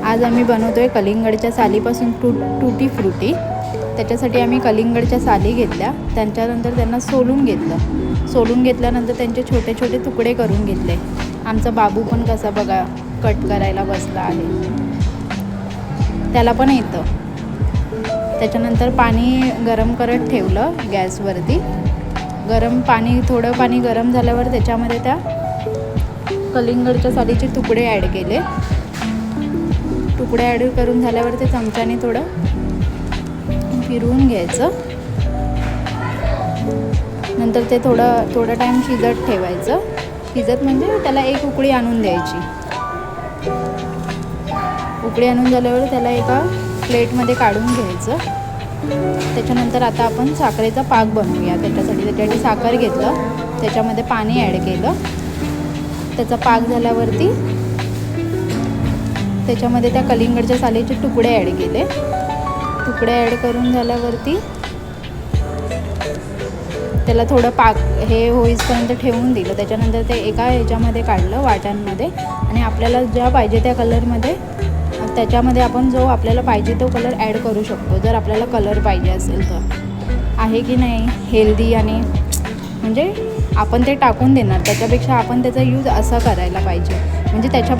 आज आम्ही बनवतो आहे कलिंगडच्या सालीपासून टूटी फ्रुटी। त्याच्यासाठी आम्ही कलिंगडच्या साली घेतल्या, त्याच्यानंतर त्यांना सोलून घेतल्यानंतर त्यांचे छोटे छोटे तुकडे करून घेतले। आमचा बाबू पण कसा बघा कट करायला बसला आहे, त्याला पण येतं। त्याच्यानंतर पाणी गरम करत ठेवलं गॅसवरती। थोडं पाणी गरम झाल्यावर त्याच्यामध्ये त्या कलिंगडच्या सालीचे तुकडे ॲड केले। तुकडे ॲड करून झाल्यावर ते चमच्याने थोडं फिरवून घ्यायचं। नंतर ते थोडा टाईम शिजत ठेवायचं। शिजत म्हणजे त्याला एक उकळी आणून द्यायची। उकळी आणून झाल्यावर त्याला एका प्लेटमध्ये काढून घ्यायचं। त्याच्यानंतर आता आपण साखरेचा पाक बनवूया। त्याच्यासाठी साखर घेतलं, त्याच्यामध्ये पाणी ॲड केलं। त्याचा पाक झाल्यावरती त्याच्यामध्ये त्या कलिंगडच्या सालीचे तुकडे ॲड केले। तुकडे ॲड करून झाल्यावरती त्याला थोडं पाक हे होईपर्यंत ठेवून दिलं। त्याच्यानंतर ते एका ह्याच्यामध्ये काढलं वाट्यांमध्ये, आणि आपल्याला ज्या पाहिजे त्या कलरमध्ये त्याच्यामध्ये आपण जो आपल्याला पाहिजे तो कलर ॲड करू शकतो, जर आपल्याला कलर पाहिजे असेल तर। आहे की नाही हेल्दी, आणि म्हणजे आपण ते टाकून देणार, त्याच्यापेक्षा आपण त्याचा यूज असा करायला पाहिजे, म्हणजे त्याच्या